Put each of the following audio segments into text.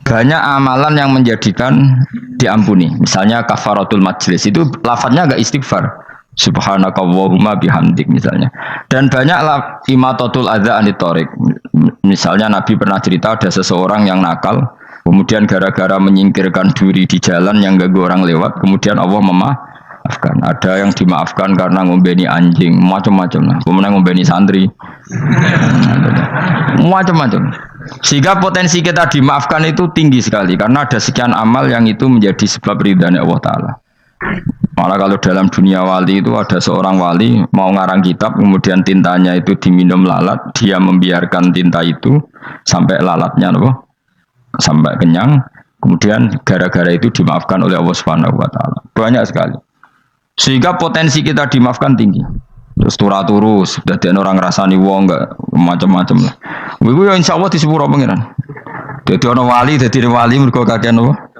banyak amalan yang menjadikan diampuni. Misalnya kafaratul majlis itu lafadznya agak istighfar. Subhanakallahumma bihamdik misalnya. Dan banyak imatatul adza anit thoriq. Misalnya Nabi pernah cerita ada seseorang yang nakal, kemudian gara-gara menyingkirkan duri di jalan yang ganggu orang lewat, kemudian Allah memaafkan. Ada yang dimaafkan karena ngombeni anjing, macam-macam lah. Kemudian ngombeni santri, macam-macam. Sehingga potensi kita dimaafkan itu tinggi sekali karena ada sekian amal yang itu menjadi sebab ridhanya Allah Ta'ala. Malah kalau dalam dunia wali itu ada seorang wali mau ngarang kitab, kemudian tintanya itu diminum lalat, dia membiarkan tinta itu sampai lalatnya sampai kenyang, kemudian gara-gara itu dimaafkan oleh Allah Subhanahu wa Ta'ala. Banyak sekali. Sehingga potensi kita dimaafkan tinggi. Terus turu sudah ada orang rasani wong enggak macam-macam lah. Iku ya insyaallah di sepuro pengiran. Dadi ana wali mergo kakean apa?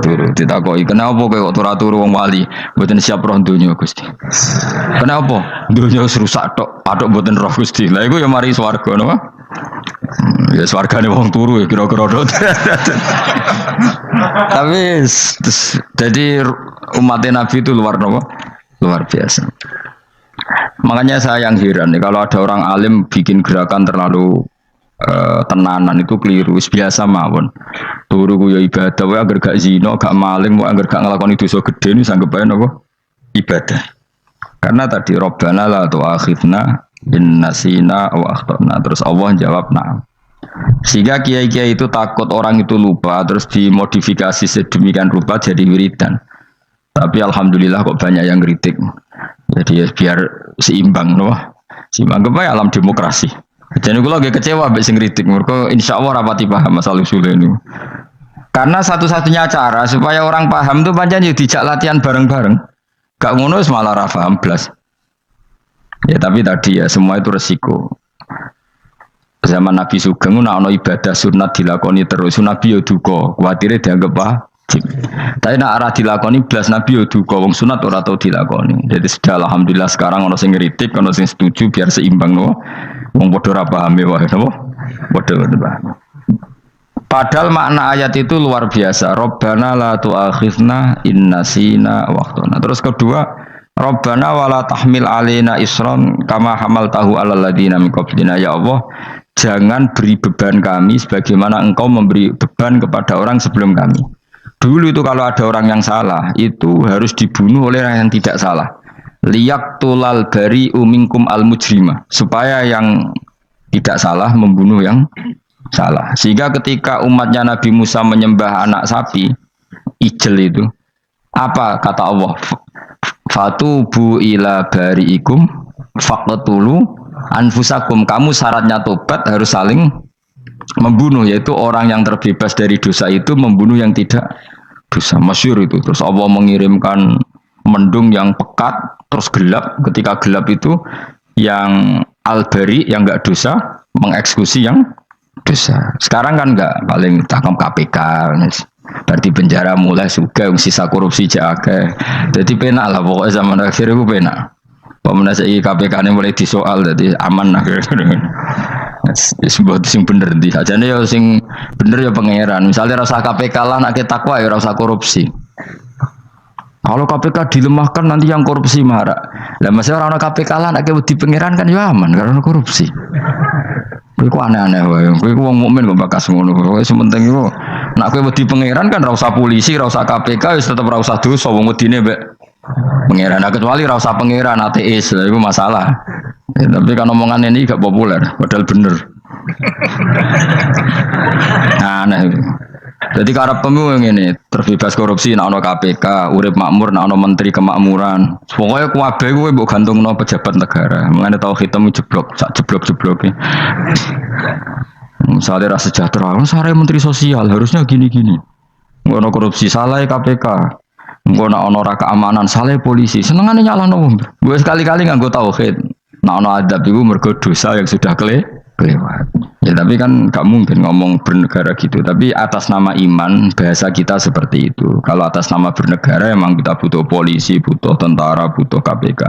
Turu ditakoki, "Kenapa kowe kok turu wong wali? Mboten siap roh donya, Gusti." "Kenapa?" "Donya wis rusak tok, patok mboten roh Gusti." Lah iku ya mari swarga napa? Ya swargane wong turu ya kira-kira dot. Tapi jadi umat Nabi itu luar biasa. Makanya saya yang heran nih kalau ada orang alim bikin gerakan terlalu tenanan itu keliru. Biasa mawon. Turu ku ya ibadah, wae agar gak zina, gak maling, wae agar gak nglakoni dosa gedhe niku sanggep bae napa? Ibadah. Karena tadi Rabbana la tu'akhidna in nasina wa akhtana. Terus Allah jawab na'am. Sehingga kiai-kiai itu takut orang itu lupa terus dimodifikasi sedemikian rupa jadi wiridan. Tapi alhamdulillah kok banyak yang kritik. Jadi ya biar seimbang loh. Seimbang kepada alam demokrasi. Jadi aku lagi kecewa mbek sing kritik. Mergo insyaallah rapati paham masalah usul ini. Karena satu-satunya cara supaya orang paham tuh pancen yo dijak latihan bareng-bareng. Gak ngono wis malah ra paham blas. Ya tapi tadi ya semua itu resiko. Zaman Nabi Sugeng ana ibadah sunat dilakoni terus Nabi yo duka, kuwatire dianggap wajib. Tapi nek ora dilakoni blas Nabi yo duka, wong sunat ora tau dilakoni. Jadi sudah alhamdulillah sekarang ana sing ngritik, ana sing setuju biar seimbang no. Wong padha ora paham wae napa? Padha paham. Padahal makna ayat itu luar biasa. Rabbana la tu'akhidna in nasina wa akhtana. Terus kedua, Rabbana wala tahmil alaina isran kama hamaltahu alal ladina min qablina. Ya Allah, jangan beri beban kami sebagaimana engkau memberi beban kepada orang sebelum kami. Dulu itu kalau ada orang yang salah, itu harus dibunuh oleh orang yang tidak salah. Liyaqtulal bari minkum al mujrima, supaya yang tidak salah membunuh yang salah. Sehingga ketika umatnya Nabi Musa menyembah anak sapi, ijel itu, apa kata Allah? Fatubu ila bariikum faqtulu anfusakum. Kamu syaratnya tobat harus saling membunuh, yaitu orang yang terbebas dari dosa itu membunuh yang tidak dosa. Masyhur itu. Terus Allah mengirimkan mendung yang pekat terus gelap. Ketika gelap itu yang al-bari yang enggak dosa mengeksekusi yang dosa. Sekarang kan enggak, paling tangkap KPK. Berarti penjara mulai juga sisa korupsi jaga. Jadi penak lah pokoknya zaman akhir itu penak. Pemenang KPK ini mulai disoal, jadi aman lah. Sebut sing bener di aja nih, sing bener ya pangeran. Misalnya rasa KPK lah nak kita takwa ya rasa korupsi. Kalau KPK dilemahkan nanti yang korupsi marah. Lah masalah orang KPK lah nak di pangeran kan ya aman karena korupsi. Iku aneh-aneh wae. Iku wong mukmin kok bakas ngono. Wis penting iku nak kowe wedi pangeran kan ra usah polisi, ra usah KPK, wis tetep ra usah dosa wong wedine mbek pangeran. Nah, kecuali ra usah pangeran ateis, iku masalah. Ya, tapi kan omongan ini gak populer, padahal bener. Nah, aneh. Jadi karep pemilu ngene, terbebas korupsi nek ana KPK, urip makmur nek ana menteri kemakmuran. Pokoke kabeh kuwi mbok gantungno pejabat negara. Mengene tau hitam jeblok, sak jeblok-jebloke. Misalnya rasa sejahtera, saya menteri sosial harusnya gini-gini. Ngono korupsi salah KPK. Ngono ana ora keamanan salah polisi. Senengane nyalahno wong. Gue sekali-kali nganggo tauhid. Nek ana adab iku mergo dosa yang sudah kelewat. Ya tapi kan nggak mungkin ngomong bernegara gitu. Tapi atas nama iman bahasa kita seperti itu. Kalau atas nama bernegara emang kita butuh polisi, butuh tentara, butuh KPK.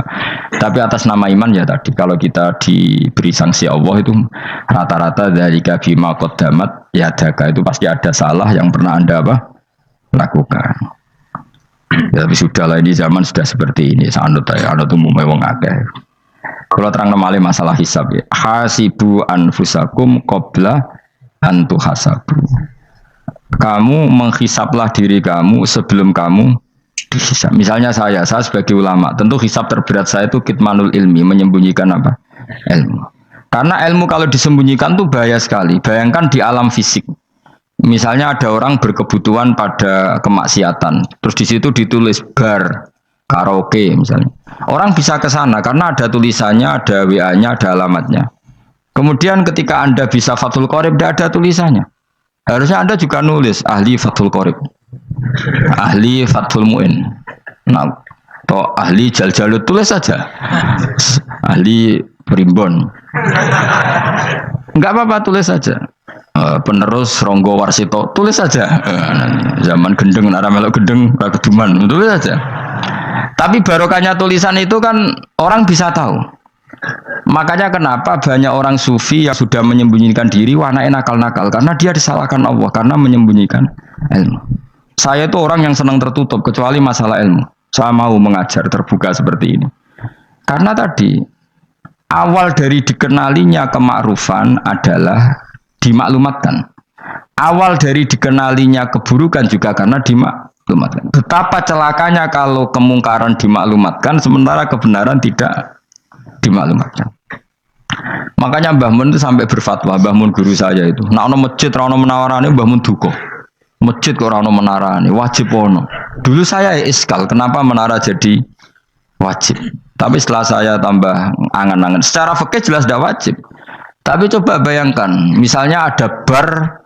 Tapi atas nama iman ya tadi kalau kita diberi sanksi Allah itu rata-rata dari bima qaddamat ya daga itu pasti ada salah yang pernah Anda apa lakukan. Ya, tapi sudah lah ini zaman sudah seperti ini. Anut umumnya wong akeh. Kalau terang namanya masalah hisab ya. Hasibu anfusakum qabla antu hasabu. Kamu menghisaplah diri kamu sebelum kamu dihisab. Misalnya saya sebagai ulama, tentu hisab terberat saya itu kitmanul ilmi, menyembunyikan apa? Ilmu. Karena ilmu kalau disembunyikan tuh bahaya sekali. Bayangkan di alam fisik. Misalnya ada orang berkebutuhan pada kemaksiatan, terus di situ ditulis bar karaoke misalnya. Orang bisa ke sana karena ada tulisannya, ada WA-nya, ada alamatnya. Kemudian ketika Anda bisa Fathul Qorib, tidak ada tulisannya. Harusnya Anda juga nulis ahli Fathul Qorib, ahli Fathul Mu'in, nah, atau ahli Jaljalut, tulis saja. Ahli Primbon. Enggak apa-apa, tulis saja. Penerus Ronggo Warsito, tulis saja. Zaman gendeng, nara melok gendeng, keduman, tulis saja. Tapi barokahnya tulisan itu kan orang bisa tahu. Makanya kenapa banyak orang sufi yang sudah menyembunyikan diri, wananya nakal-nakal karena dia disalahkan Allah karena menyembunyikan ilmu. Saya itu orang yang senang tertutup kecuali masalah ilmu. Saya mau mengajar terbuka seperti ini. Karena tadi awal dari dikenalinya kemakrufan adalah dimaklumatkan. Awal dari dikenalinya keburukan juga karena dimaklumatkan. Betapa celakanya kalau kemungkaran dimaklumatkan sementara kebenaran tidak dimaklumatkan. Makanya Mbah Mun itu sampai berfatwa, Mbah Mun guru saya itu. Nah, ono masjid ra ono menawarane Mbah Mun duka. Masjid kok ora ono menarane, wajib ono. Dulu saya iskal, kenapa menara jadi wajib? Tapi setelah saya tambah angan-angan, secara fikih jelas tidak wajib. Tapi coba bayangkan, misalnya ada bar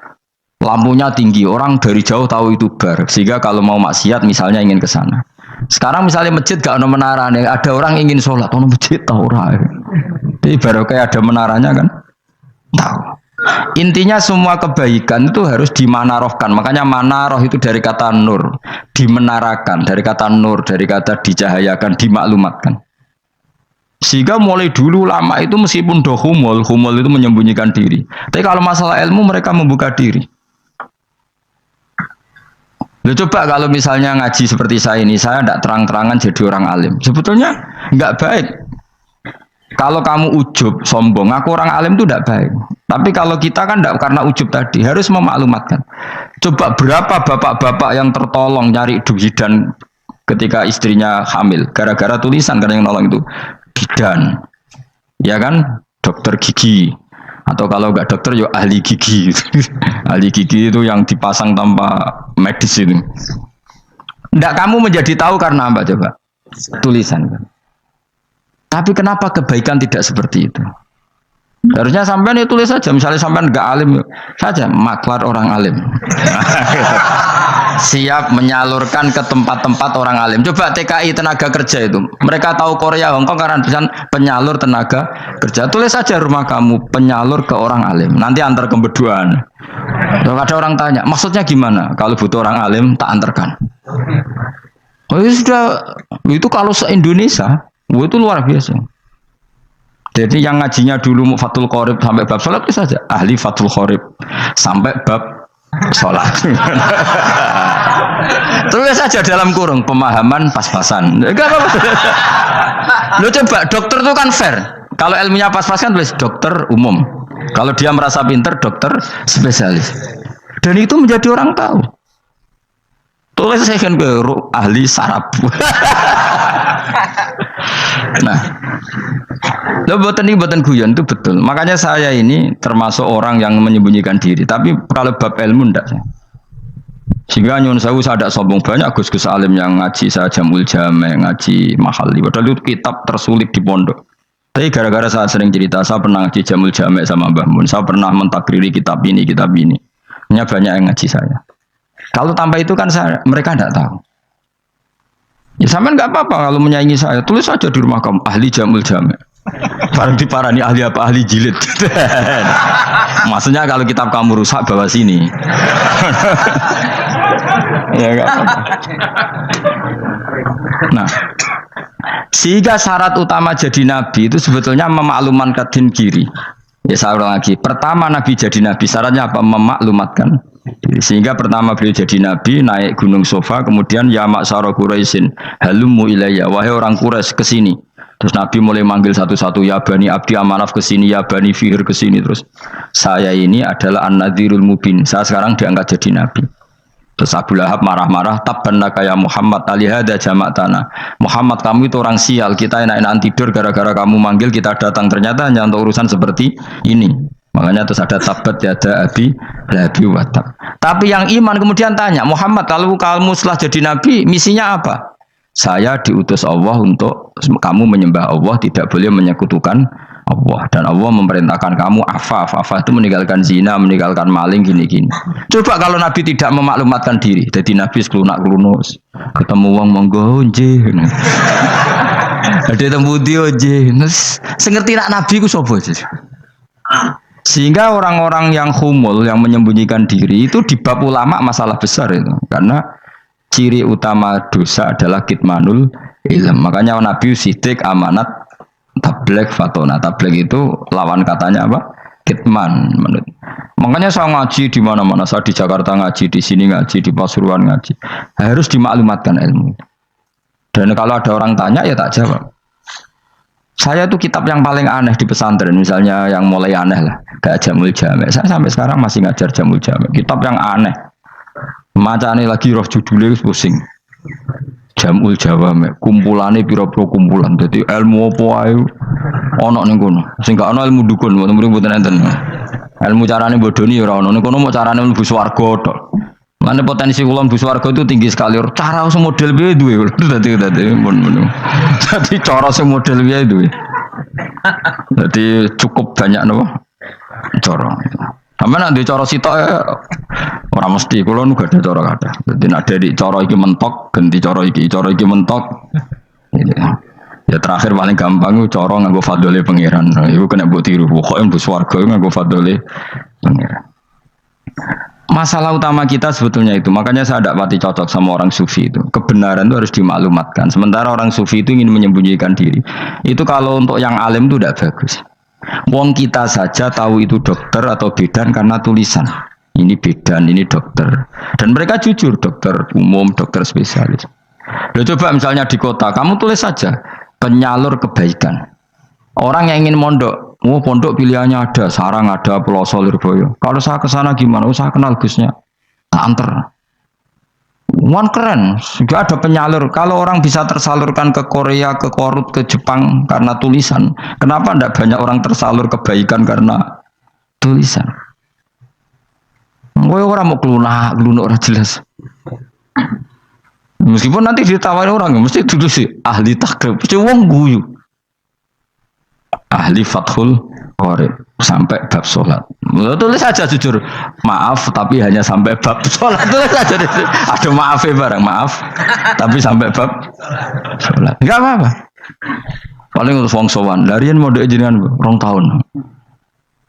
lampunya tinggi, orang dari jauh tahu itu bar, sehingga kalau mau maksiat misalnya ingin ke sana. Sekarang misalnya masjid gak ada menara nih, ada orang ingin sholat, ono masjid tahu ora. Jadi baru kayak ada menaranya kan, tahu. Intinya semua kebaikan itu harus dimanarohkan. Makanya manaroh itu dari kata nur, dimenarakan, dari kata nur, dari kata dicahayakan, dimaklumatkan. Sehingga mulai dulu lama itu meskipun humul itu menyembunyikan diri. Tapi kalau masalah ilmu mereka membuka diri. Loh, coba kalau misalnya ngaji seperti saya ini, saya tidak terang-terangan jadi orang alim. Sebetulnya nggak baik. Kalau kamu ujub, sombong, aku orang alim itu tidak baik. Tapi kalau kita kan tidak karena ujub tadi, harus memaklumatkan. Coba berapa bapak-bapak yang tertolong nyari bidan ketika istrinya hamil, gara-gara tulisan karena yang nolong itu bidan, ya kan, dokter gigi. Atau kalau enggak dokter ya ahli gigi. Ahli gigi itu yang dipasang tanpa medis itu. Enggak, kamu menjadi tahu karena apa coba? Tulisan kan. Tapi kenapa kebaikan tidak seperti itu? Harusnya sampean ya tulis saja. Misalnya sampean enggak alim saja, maklar orang alim. Siap menyalurkan ke tempat-tempat orang alim. Coba TKI tenaga kerja itu. Mereka tahu Korea, Hongkong karena tulisan penyalur tenaga kerja. Tulis saja rumah kamu penyalur ke orang alim. Nanti antar ke berduaan. Kalau ada orang tanya, maksudnya gimana? Kalau butuh orang alim tak antarkan. Oh ya sudah, itu kalau se-Indonesia, itu luar biasa. Jadi yang ngajinya dulu Fathul Qorib sampai bab salat itu saja ahli Fathul Qorib sampai bab sholat. Tulis saja dalam kurung pemahaman pas-pasan. Enggak apa-apa. Lo coba dokter itu kan fair. Kalau ilmunya pas-pasan tulis dokter umum. Kalau dia merasa pinter dokter spesialis. Dan itu menjadi orang tahu. Tulis saya kan ke ahli saraf. Nah, lo buatan guyon itu betul. Makanya saya ini termasuk orang yang menyembunyikan diri. Tapi kalau bab ilmu enggak. Sehingga nyun saya ada sombong banyak gus-gus alim yang ngaji saya jamul jame, ngaji mahali. Padahal itu kitab tersulit di pondok. Tapi gara-gara saya sering cerita, saya pernah ngaji jamul jame sama Mbah Mun. Saya pernah mentakriri kitab ini, kitab ini. Hanya banyak yang ngaji saya. Kalau tanpa itu kan mereka tidak tahu. Ya sampean nggak apa-apa kalau menyaingi saya, tulis saja di rumah kamu ahli jamul jame. Barang diparani ahli apa ahli jilid. Maksudnya kalau kitab kamu rusak bawa sini. Ya enggak apa-apa. Nah, sehingga syarat utama jadi nabi itu sebetulnya memaklumatkan din kiri. Ya saya ulang lagi. Pertama nabi jadi nabi syaratnya apa? Memaklumatkan diri. Sehingga pertama beliau jadi nabi naik gunung Sofa, kemudian ya maksara Quraisyin halummu ilayya, wahai orang Quraisy ke sini. Terus Nabi mulai manggil satu-satu, ya Bani Abdi Amanaf ke sini, ya Bani Fihr ke sini. Terus saya ini adalah An-Nadhirul Mubin. Saya sekarang diangkat jadi nabi. Terus Abu Lahab marah-marah, tabbannaka ya Muhammad alihada jama'tana. Muhammad kamu itu orang sial, kita enak-enakan tidur gara-gara kamu manggil kita datang, ternyata hanya untuk urusan seperti ini. Makanya terus ada tabat yada abi labi watab. Tapi yang iman kemudian tanya, Muhammad kalau kamu setelah jadi nabi misinya apa? Saya diutus Allah untuk kamu menyembah Allah, tidak boleh menyekutukan Allah, dan Allah memerintahkan kamu afaf itu meninggalkan zina, meninggalkan maling, gini-gini. Coba kalau Nabi tidak memaklumatkan diri, jadi Nabi sekelunak-kelunus, ketemu wong monggo nggih. Ada temu dia nggih. Sengerti nak Nabi ku sapa sih? Sehingga orang-orang yang humul, yang menyembunyikan diri itu di bab ulama masalah besar itu, karena ciri utama dosa adalah kitmanul ilm. Makanya Nabi sidik amanat tabligh fatona. Tabligh itu lawan katanya apa? Kitman. Makanya saya ngaji di mana-mana. Saya di Jakarta ngaji, di sini ngaji, di Pasuruan ngaji. Harus dimaklumatkan ilmu. Dan kalau ada orang tanya ya tak jawab. Saya itu kitab yang paling aneh di pesantren, misalnya yang mulai aneh lah, kayak Jamul Jami'. Saya sampai sekarang masih ngajar Jamul Jami'. Kitab yang aneh. Macane lagi roh judulnya pusing. Jamul Jawami', kumpulane pira-pira kumpulan. Dadi ilmu apa ae ana ning kono. Sing gak ana ilmu dukun, mboten enten. Ilmu carane bodoni ora ana. Ning kono mau carane mlebu swarga tok. Mane potensi kula mlebu swarga itu tinggi sekali. Cara sing model piye duwe. Dadi mun. Dadi cara sing model piye duwe. Dadi cukup banyak napa? Cara. Sampe nek ndek cara sitok ora mesti kula nu gak ada cara kathah. Dadi nek ada di cara iki mentok, ganti cara iki mentok. Ya terakhir paling gampang ku cara nganggo fadhole pangeran. Iku kena mbok tiru. Pokoke mbok swarga nganggo fadhole pangeran. Masalah utama kita sebetulnya itu. Makanya saya tidak pati cocok sama orang sufi itu. Kebenaran itu harus dimaklumatkan. Sementara orang sufi itu ingin menyembunyikan diri. Itu kalau untuk yang alim itu tidak bagus. Wong kita saja tahu itu dokter atau bidan karena tulisan. Ini bidan, ini dokter. Dan mereka jujur, dokter umum, dokter spesialis. Loh, coba misalnya di kota, kamu tulis saja penyalur kebaikan. Orang yang ingin mondok, pondok pilihannya ada, Sarang ada, Pelosok, Lirboyo. Kalau saya ke sana gimana? Saya kenal Gusnya, tak anter. Wan keren, juga ada penyalur. Kalau orang bisa tersalurkan ke Korea, ke Korut, ke Jepang karena tulisan, kenapa tidak banyak orang tersalur kebaikan karena tulisan? Gue orang mau kelunak orang jelas. Meskipun nanti ditawari orang, mesti dulu sih ahli takrib, wong guyu, ahli fathul qorib sampai bab sholat. Tulis saja jujur, maaf tapi hanya sampai bab sholat. Tulis saja, ada maafnya barang, maaf tapi sampai bab sholat. Enggak apa-apa. Paling untuk wong sowan, larian modal jenengan 2 tahun.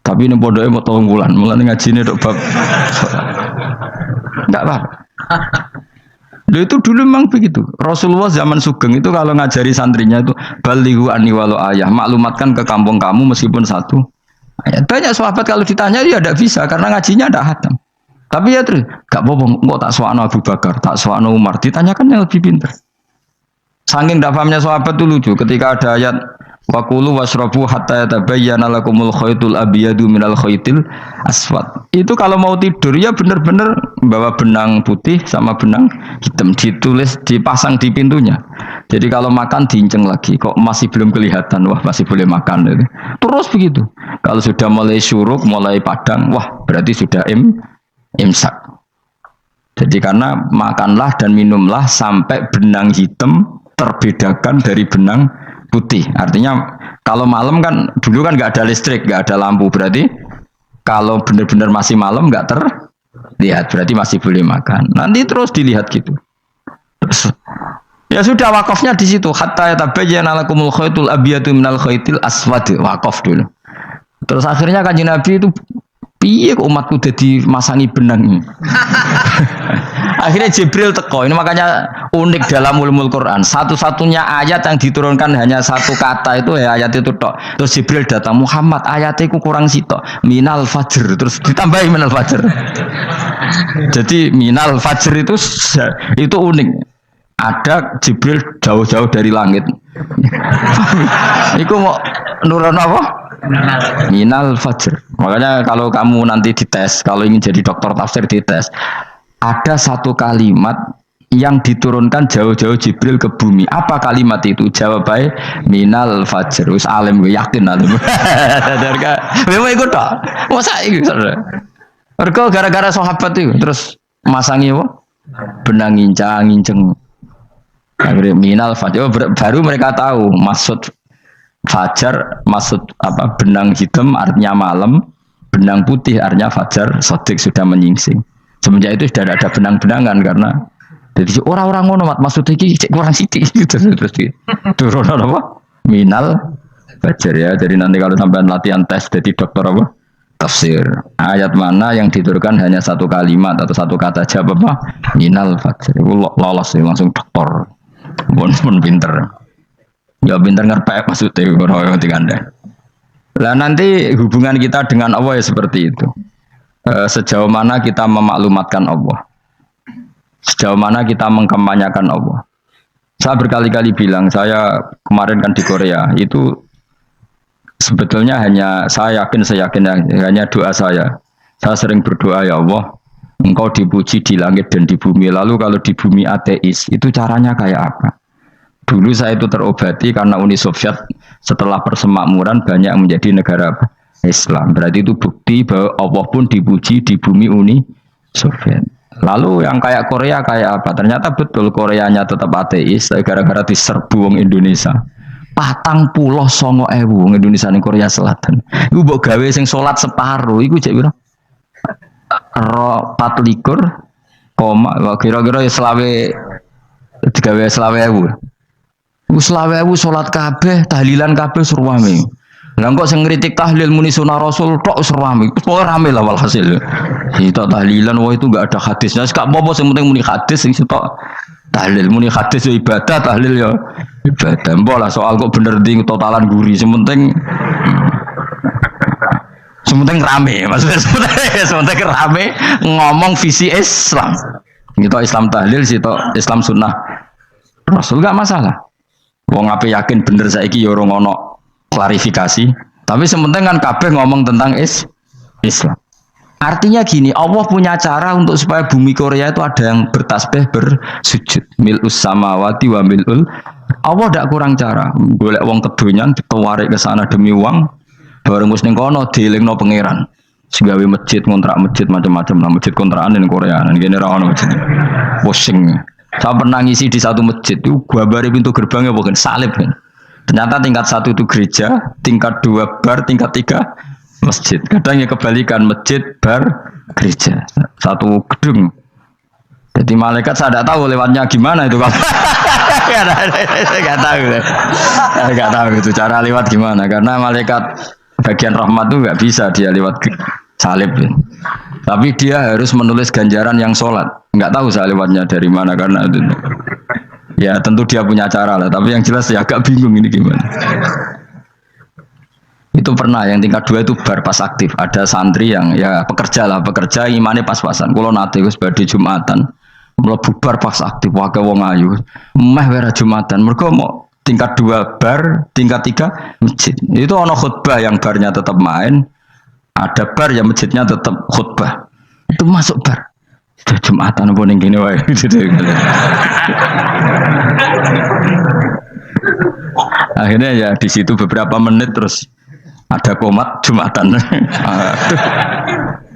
Tapi ini bodohnya mau 3 bulan, mulai ngaji ini dok bab sholat. Enggak apa-apa. Loh, itu dulu memang begitu. Rasulullah zaman Sugeng itu kalau ngajari santrinya itu balighu anni walau ayah, maklumatkan ke kampung kamu meskipun 1 ayat. Banyak sahabat kalau ditanya dia tidak bisa karena ngajinya tidak hatam. Tapi ya terus gak bohong, kok tak soano Abu Bakar, tak soano Umar, ditanyakan yang lebih pintar. Saking tidak pahamnya sahabat itu lucu ketika ada ayat wa kulu wasrabu hatta yatabayyana lakumul khaytul abyadu minal khaytil aswad. Itu kalau mau tidur ya benar-benar bawa benang putih sama benang hitam, ditulis dipasang di pintunya. Jadi kalau makan diinceng lagi, kok masih belum kelihatan, wah masih boleh makan itu. Terus begitu. Kalau sudah mulai syuruk, mulai padang, wah berarti sudah imsak. Jadi karena makanlah dan minumlah sampai benang hitam terbedakan dari benang putih. Artinya kalau malam kan dulu kan nggak ada listrik, nggak ada lampu, berarti kalau benar-benar masih malam nggak terlihat, berarti masih boleh makan. Nanti terus dilihat gitu. Terus Ya sudah wakafnya di situ. Hatta yatabayyana lakumul khaytul abyadu minal khaytil aswad. Wakaf dulu. Terus akhirnya Kanjeng Nabi itu piye kok umatku jadi masangi benang ini. Akhirnya Jibril teko. Ini makanya unik dalam ulumul Quran. Satu-satunya ayat yang diturunkan hanya satu kata itu ya ayat itu tok. Terus Jibril datang, Muhammad ayatnya itu kurang sitok. Minal fajr. Terus ditambahi minal fajr. Jadi minal fajr itu unik. Ada Jibril jauh-jauh dari langit. Iku mau nurun apa? Minal fajr. Makanya kalau kamu nanti dites, kalau ingin jadi dokter tafsir dites, ada satu kalimat yang diturunkan jauh-jauh Jibril ke bumi. Apa kalimat itu? Jawabannya minal fajr. Wis alim gue yakin alim. Memang ikut tak? Masa itu? Mereka gara-gara sahabat itu terus masangi apa? Benang ngincang. Akhirnya minal fajr. Baru mereka tahu maksud fajar, maksud apa? Benang hitam artinya malam, benang putih artinya fajar. Sodik sudah menyingsing. Semenjak itu sudah ada benang-benangan karena jadi orang-orang ngono maksudnya iki kurang sithik terus turun apa? Minal fajar ya. Jadi nanti kalau sampai latihan tes jadi dokter apa? Tafsir. Ayat mana yang diturunkan hanya satu kalimat atau satu kata jawab apa? Minal fajar. Lolos langsung dokter. Pun pinter. Ya pinter ngerpek maksudnya orang Anda. Lah nanti hubungan kita dengan Allah ya seperti itu. Sejauh mana kita memaklumatkan Allah, sejauh mana kita mengkampanyakan Allah. Saya berkali-kali bilang, saya kemarin kan di Korea itu sebetulnya saya yakin hanya doa saya. Saya sering berdoa, ya Allah, Engkau dipuji di langit dan di bumi. Lalu kalau di bumi ateis, itu caranya kayak apa? Dulu saya itu terobati karena Uni Soviet setelah persemakmuran banyak menjadi negara apa? Islam. Berarti itu bukti bahwa Allah pun dipuji di bumi Uni Soviet. Lalu yang kayak Korea kayak apa? Ternyata betul Koreanya tetap ateis gara-gara diserbu wong Indonesia. 49.000 wong Indonesia ning Korea Selatan. Iku mbok gawe sing salat separuh iku cek piro? 24, kira-kira ya selawe digawe selawe ewu. Selawe ewu salat kabeh, tahlilan kabeh surwame. Lah kok sing ngritik tahlil muni sunah Rasul tok wis rame. Wis rame lah walhasil. Itu tahlilan wah itu enggak ada hadisnya. Wis gak apa-apa sing penting muni hadis sing sitok tahlil muni hadis ya ibadah, tahlil ya ibadah. Mbok lah soal kok bener ding totalan guri sing penting rame. Maksudnya sementing rame ngomong visi Islam. Itu Islam tahlil sitok Islam sunnah Rasul gak masalah. Wong ape yakin bener saiki ya ora ono klarifikasi, tapi sementing kan kabeh ngomong tentang Islam. Artinya gini, Allah punya cara untuk supaya bumi Korea itu ada yang bertasbih bersujud. Mil'us samawati wa mil'ul. Allah tidak kurang cara. Golek wong kedonyan ditawarik ke sana demi uang, bareng wis ning kono dielingno pangeran. Segawe masjid, kontrak masjid macam-macam lah, masjid kontrakan ning Korea. Nang kene ra ono masjid. Pusing. Saya pernah ngisi di satu masjid itu, gua bari pintu gerbangnya bukan salib kan. Ternyata tingkat 1 itu gereja, tingkat 2 bar, tingkat 3 masjid. Kadang ya kebalikan masjid, bar, gereja. Satu gedung. Jadi malaikat saya tidak tahu lewatnya gimana itu kalau nggak tahu itu cara lewat gimana karena malaikat bagian rahmat itu nggak bisa dia lewat salib. Tapi dia harus menulis ganjaran yang sholat. Nggak tahu saya lewatnya dari mana karena itu. Ya tentu dia punya cara lah, tapi yang jelas ya agak bingung ini gimana. Itu pernah yang tingkat 2 itu bar pas aktif. Ada santri yang ya pekerja imane pas-pasan. Kulo nate wis badhe Jumatan. Mlebu bar pas aktif wae wong ayu. Meh wera Jumatan. Mergo mau tingkat 2 bar, tingkat 3 masjid. Itu ono khutbah yang barnya tetap main. Ada bar yang masjidnya tetap khutbah. Itu masuk bar. Jumatan apa ning kene wae. Akhirnya ya di situ beberapa menit terus ada komat Jumatan.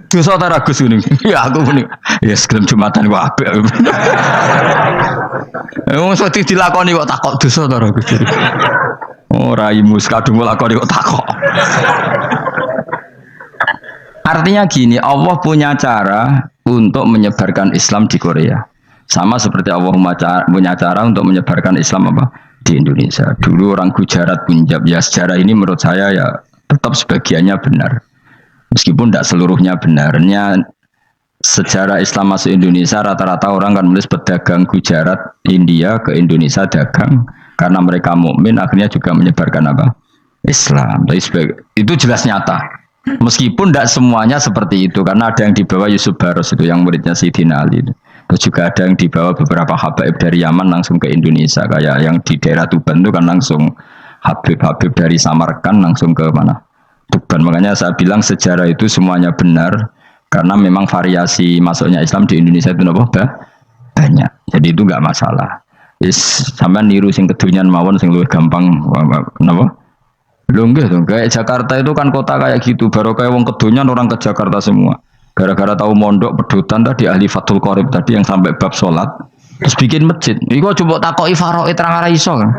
Dosa ta Gus ini. Ya aku muni. Ya segelem Jumatan kok apik. Wong iso dilakoni kok takok dosa ta Gus. Ora imus kadung lakoni kok takok. Artinya gini, Allah punya cara untuk menyebarkan Islam di Korea. Sama seperti Allah punya cara untuk menyebarkan Islam apa di Indonesia. Dulu orang Gujarat, Punjab, ya sejarah ini menurut saya ya tetap sebagiannya benar. Meskipun tidak seluruhnya benarnya sejarah Islam masuk Indonesia rata-rata orang kan menulis pedagang Gujarat, India ke Indonesia dagang karena mereka mukmin akhirnya juga menyebarkan apa? Islam. Itu jelas nyata. Meskipun tidak semuanya seperti itu karena ada yang dibawa Yusuf Baros itu yang muridnya Sayyidina Ali. Terus juga ada yang dibawa beberapa habaib dari Yaman langsung ke Indonesia kayak yang di daerah Tuban itu kan langsung habib-habib dari Samarkand langsung ke mana? Tuban. Makanya saya bilang sejarah itu semuanya benar karena memang variasi masuknya Islam di Indonesia itu banyak. Jadi itu enggak masalah. Sampean niru sing kedunyan mawon sing luwih gampang napa? Lho nggih to, kayak Jakarta itu kan kota kayak gitu, baru kayak wong kedunyan orang ke Jakarta semua. Gara-gara tahu mondok pedutan tadi ahli Fathul Qorib tadi yang sampai bab salat terus bikin masjid. Iku coba takoki faraid terang ora iso kan.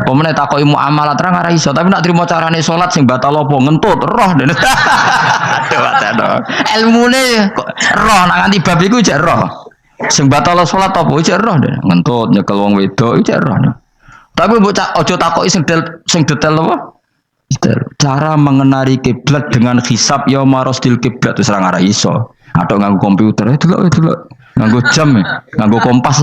Pemene takoki muamalah terang ora iso, tapi nak trimo carane salat sing batal apa ngentut roh dene. Aduh, ilmune roh nak nganti bab iku jek roh. Sing batal salat apa jek roh dene. Ngentut nyekel wong wedok jek roh. Tapi mbok aja takoki sing detail apa? Cara mengenali kiblat dengan hisab ya marostil kiblat itu serang arah iso atau nganggo komputer itu loh nganggo jam nganggo kompas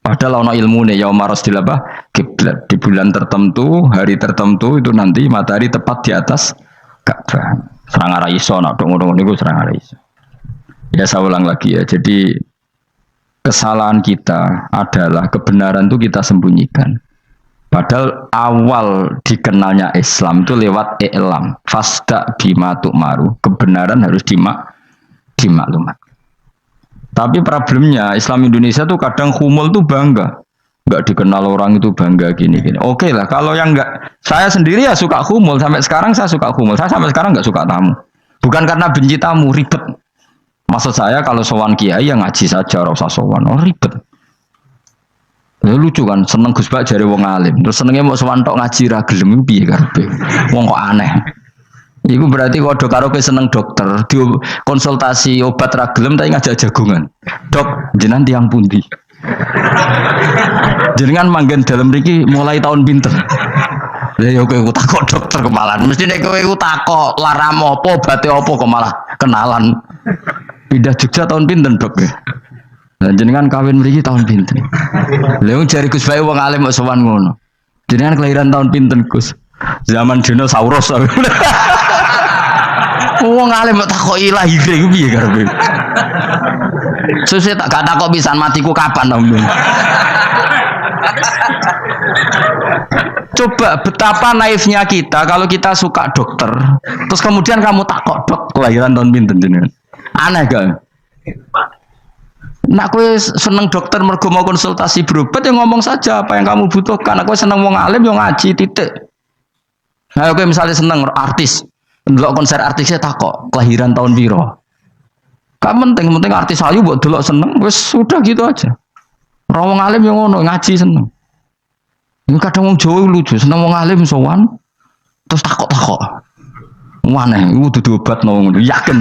padahal ono ilmu nih ya marostil apa kiblat di bulan tertentu hari tertentu itu nanti matahari tepat di atas Ka'bah serang arah iso nak ngono niku serang arah iso ya saya ulang lagi ya jadi kesalahan kita adalah kebenaran itu kita sembunyikan. Padahal awal dikenalnya Islam itu lewat i'lam, fasda bima tu'maru. Kebenaran harus dimaklumat. Tapi problemnya Islam Indonesia tuh kadang humul tuh bangga. Enggak dikenal orang itu bangga gini-gini. Oke lah, kalau yang enggak, saya sendiri ya suka humul. Sampai sekarang saya suka humul. Saya sampai sekarang enggak suka tamu. Bukan karena benci tamu, ribet. Maksud saya kalau sowan kiai yang ngaji saja, ora usah sowan, ribet. Ya lucu kan, seneng Gus Bak jare wong alim. Terus senenge mau sowan tok ngaji ra gelem iku piye karepe? Wong kok aneh. Iku berarti kok karo kowe seneng dokter, di konsultasi obat ra gelem tapi ngajak jagungan. Dok, jenengan tiyang pundi? Jenengan manggen dalem mriki mulai tahun pinten? Lah ya kowe takok dokter kemalan. Mesti nek kowe takok laram apa, obate apa kok malah kenalan. Pindah Jogja tahun pinten, Dok? Dan jenengan kawin mriki tahun pinten? Lha wong jare Gus Bae wong alim kok sowan ngono. Jenengan kelahiran tahun pinten, Gus? Zaman dinosaurus. Wong alim kok takoki lahire ku piye karepe? Sesuk tak gak takok pisan matiku kapan, Om. Coba betapa naifnya kita kalau kita suka dokter, terus kemudian kamu takok, Dok, kelahiran tahun pinten jenengan? Aneh gak? Nak kowe seneng dokter mergo mau konsultasi berobat ya ngomong saja apa yang kamu butuhkan. Aku seneng wong alim yo ngaji titik. Nah, kowe misalnya seneng artis, ndelok konser artisnya takok kelahiran tahun piro. Gak penting artis ayu mbok delok seneng wis sudah gitu aja. Ora wong alim yo ngono ngaji seneng. Ini kadang wong Jawa lucu, seneng wong alim sowan terus takok-takok. Aneh, iku dudu obat ngono, yakin.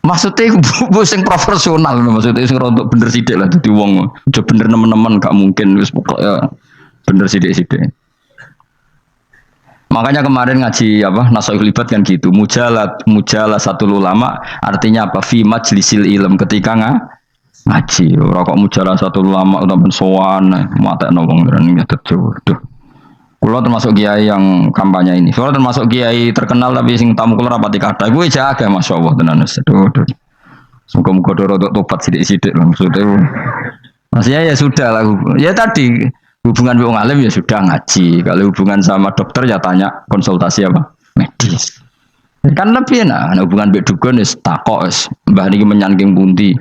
Maksudnya bu sing profesional, maksudnya sing rontok bener sidik lah, jadi wong coba bener nemen-nemen gak mungkin, wis pokoknya bener sidik-sidik. Makanya kemarin ngaji apa Nasoihul Ibad kan gitu, mujalah satu ulama artinya apa? Fi majlisil ilm ketika ngaji, ora kok mujalah satu ulama utawa sowan matekno wong ngene tuh. Kulo termasuk kiai yang kampanye ini. Soalnya termasuk kiai terkenal tapi sing tamu kulo rapati kathah. Iku jaga masyaallah tenan wis. Muga-muga rodok tobat sithik-sithik maksudnya. Maksudnya ya sudah lah. Ya tadi hubungan wong alim ya sudah ngaji. Kalau hubungan sama dokter ya tanya konsultasi apa? Medis. Kan lebih enak. Hubungan mbek dukun wis takok wis. Mbah niki menyangking pundi.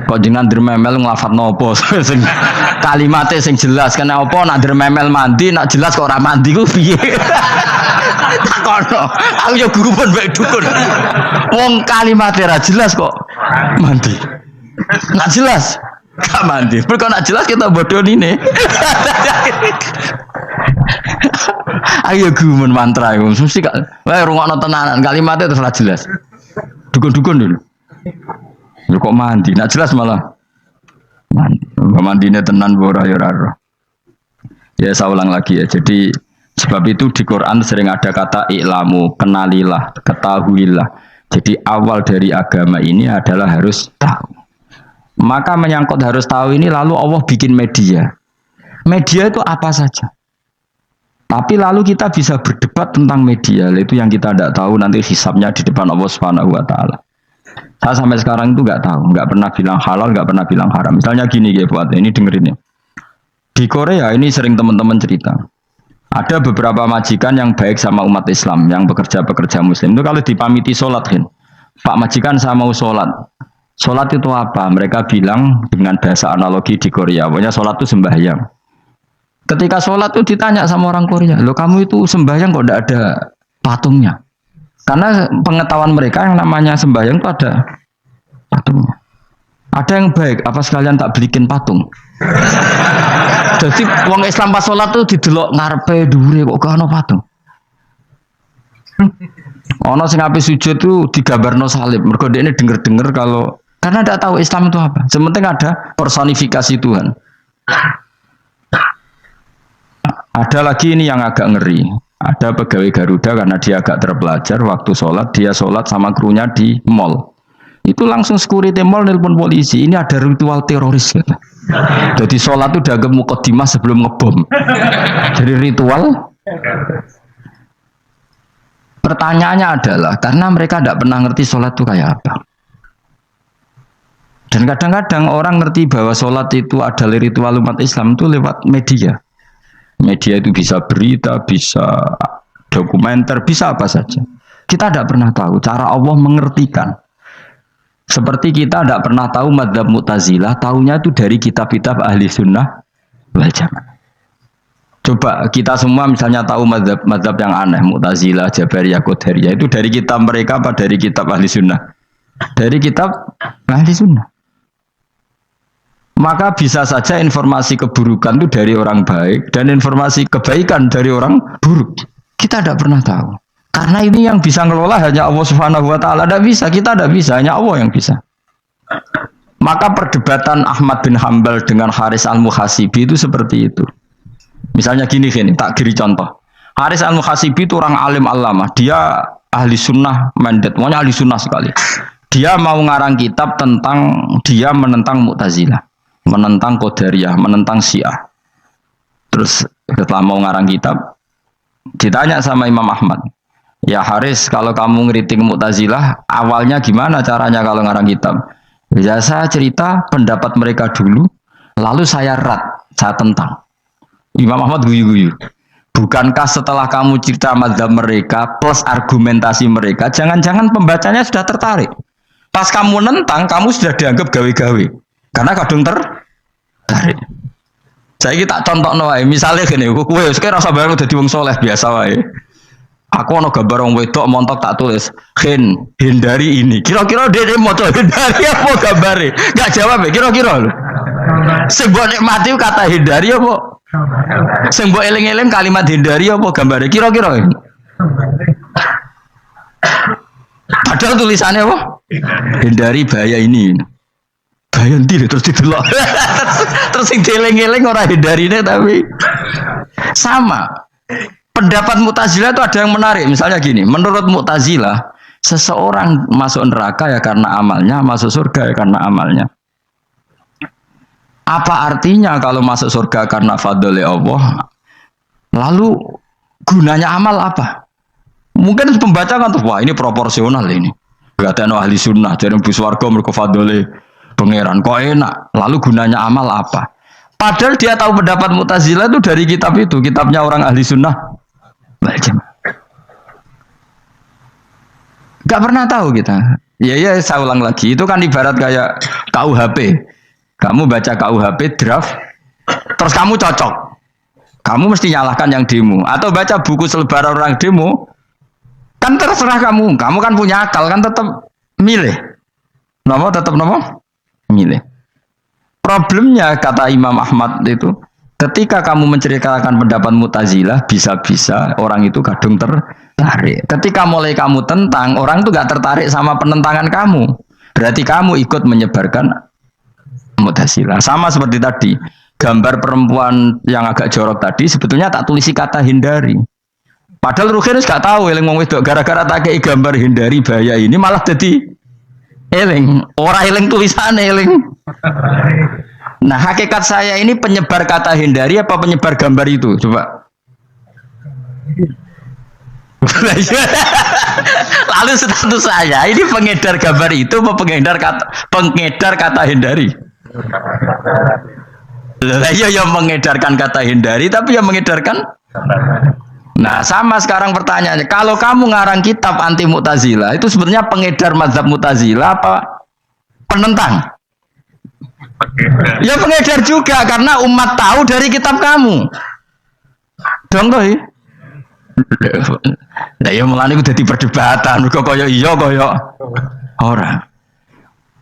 Kok jenengan dermemel nglafadzno apa sing kalimate sing jelas kena apa nak dermemel mandi nak jelas kok ora mandi ku piye takono aku yo guru pun bae dukun wong kalimate ora jelas kok mandi nak jelas gak mandi kok nak jelas kita bodoh ini ayo guru mantra iku mesti gak wae rungokno tenanan kalimate terus ora jelas dukun-dukun dulu Lu kok mandi? Nak jelas malah mandi. Mandine tenan ora ya ora. Ya saya ulang lagi ya. Jadi sebab itu di Quran sering ada kata iklamu, kenalilah, ketahuilah. Jadi awal dari agama ini adalah harus tahu. Maka menyangkut harus tahu ini lalu Allah bikin media. Media itu apa saja. Tapi lalu kita bisa berdebat tentang media. Itu yang kita tidak tahu nanti hisabnya di depan Allah Subhanahu wa taala. Saya sampai sekarang itu nggak tahu, nggak pernah bilang halal, nggak pernah bilang haram. Misalnya gini ya buat ini dengerin ya. Di Korea ini sering teman-teman cerita. Ada beberapa majikan yang baik sama umat Islam, yang bekerja-pekerja Muslim. Itu kalau dipamiti sholat, kan? Pak majikan saya mau sholat. Sholat itu apa? Mereka bilang dengan bahasa analogi di Korea. Pokoknya sholat itu sembahyang. Ketika sholat itu ditanya sama orang Korea, loh kamu itu sembahyang kok tidak ada patungnya? Karena pengetahuan mereka yang namanya sembahyang itu ada patungnya. Ada yang baik, apa sekalian tak belikin patung? Jadi wong Islam pas sholat tuh didelok ngarepe dhuwure kok gak ono patung. Ono sing ape sujud tuh digambarno salib. Mergo dekne denger-denger kalau karena tidak tahu Islam itu apa. Sementing ada personifikasi Tuhan. Ada lagi ini yang agak ngeri. Ada pegawai Garuda karena dia agak terpelajar waktu sholat dia sholat sama krunya di mall. Itu langsung security mall nelpon polisi. Ini ada ritual teroris gitu. Jadi sholat itu udah mukadimah sebelum ngebom. Jadi ritual. Pertanyaannya adalah karena mereka tidak pernah ngerti sholat itu kayak apa. Dan kadang-kadang orang ngerti bahwa sholat itu adalah ritual umat Islam itu lewat media. Media itu bisa berita, bisa dokumenter, bisa apa saja. Kita tidak pernah tahu cara Allah mengertikan. Seperti kita tidak pernah tahu madzhab Mu'tazilah, tahunya itu dari kitab-kitab ahli sunnah wal jamaah. Coba kita semua misalnya tahu madzhab yang aneh, Mu'tazilah, Jabariyah, Qadariyah, itu dari kitab mereka apa dari kitab ahli sunnah? Dari kitab ahli sunnah. Maka bisa saja informasi keburukan itu dari orang baik dan informasi kebaikan dari orang buruk. Kita tidak pernah tahu. Karena ini yang bisa ngelola hanya Allah Subhanahu wa taala. Tidak bisa, kita tidak bisa, hanya Allah yang bisa. Maka perdebatan Ahmad bin Hambal dengan Haris al-Muhasibi itu seperti itu. Misalnya gini, tak kiri contoh. Haris al-Muhasibi itu orang alim allamah. Dia ahli sunnah mandat, pokoknya ahli sunnah sekali. Dia mau ngarang kitab tentang dia menentang Mu'tazilah, menentang Qadariyah, menentang Syiah. Terus setelah mau ngarang kitab, ditanya sama Imam Ahmad, ya Haris, kalau kamu ngeritik Mu'tazilah, awalnya gimana caranya kalau ngarang kitab? Ya saya cerita pendapat mereka dulu, lalu saya saya tentang. Imam Ahmad guyu-guyu. Bukankah setelah kamu cerita mazhab mereka plus argumentasi mereka, jangan-jangan pembacanya sudah tertarik. Pas kamu nentang, kamu sudah dianggap gawe-gawe. Karena kadung tertarik. Saya kita contoh wae, misalnya gini, kowe sekarang rasa bareng dadi wong soleh biasa wae. Aku ono gambar wong wedok montok tak tulis, hindari ini. Kira-kira dia mau hindari apa gambare? Enggak jawab ya, kira-kira lho. Sing mbok nikmati kata hindari apa? Sing mbok eling-eling kalimat hindari apa gambare? Kira-kira. Padahal tulisannya apa? Hindari bahaya ini. Bahaya ndi terus didelok. Terus sing dieling-eling ora hindarine tapi sama. Pendapat Mu'tazilah itu ada yang menarik. Misalnya gini, menurut Mu'tazilah, seseorang masuk neraka ya karena amalnya, masuk surga ya karena amalnya. Apa artinya kalau masuk surga karena fadl Allah? Lalu gunanya amal apa? Mungkin pembaca kan tuh, wah ini proporsional ini. Gak ada ahli sunnah, jadi bus warga mereka fadl pangeran. Kok enak? Lalu gunanya amal apa? Padahal dia tahu pendapat Mu'tazilah itu dari kitab itu, kitabnya orang ahli sunnah. Gak pernah tahu kita. Ya saya ulang lagi. Itu kan ibarat kayak KUHP. Kamu baca KUHP draft, terus kamu cocok. Kamu mesti nyalahkan yang demo. Atau baca buku selebaran orang demo, kan terserah kamu. Kamu kan punya akal, kan tetap milih. Tetap milih. Problemnya kata Imam Ahmad itu, ketika kamu menceritakan pendapat Mu'tazilah, bisa-bisa orang itu kadung tertarik. Ketika mulai kamu tentang, orang itu gak tertarik sama penentangan kamu. berarti kamu ikut menyebarkan Mu'tazilah. Sama seperti tadi, gambar perempuan yang agak jorok tadi sebetulnya tak tulisi kata hindari. Padahal Ruhin gak tahu eling wong wedok gara-gara tak kei gambar hindari bahaya ini malah jadi eling. Ora eling tulisane eling. Nah, hakikat saya ini penyebar kata hindari apa penyebar gambar itu? Coba. Lalu status saya ini pengedar gambar itu apa pengedar kata hindari? Lah iya yang mengedarkan kata hindari tapi yang mengedarkan. Nah, sama sekarang pertanyaannya, kalau kamu ngarang kitab anti Mu'tazilah itu sebenarnya pengedar mazhab Mu'tazilah apa penentang? Ya pengedar juga karena umat tahu dari kitab kamu. Dong toh. Lah ya mulane udah di perdebatan, kok koyo iya koyo ora.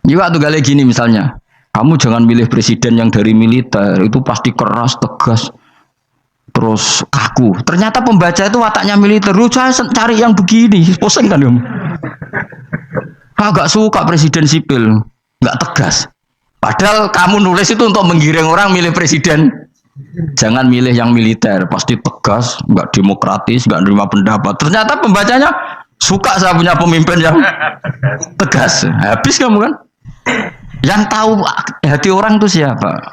Juga tuh gale gini misalnya, kamu jangan milih presiden yang dari militer, itu pasti keras, tegas, terus kaku. Ternyata pembaca itu wataknya militer. Lu cari yang begini, pusing kan kamu. Agak suka presiden sipil, nggak tegas. Padahal kamu nulis itu untuk menggiring orang milih presiden. Jangan milih yang militer, pasti tegas, nggak demokratis, nggak nerima pendapat. Ternyata pembacanya suka saya punya pemimpin yang tegas. Habis kamu kan? Yang tahu hati orang itu siapa?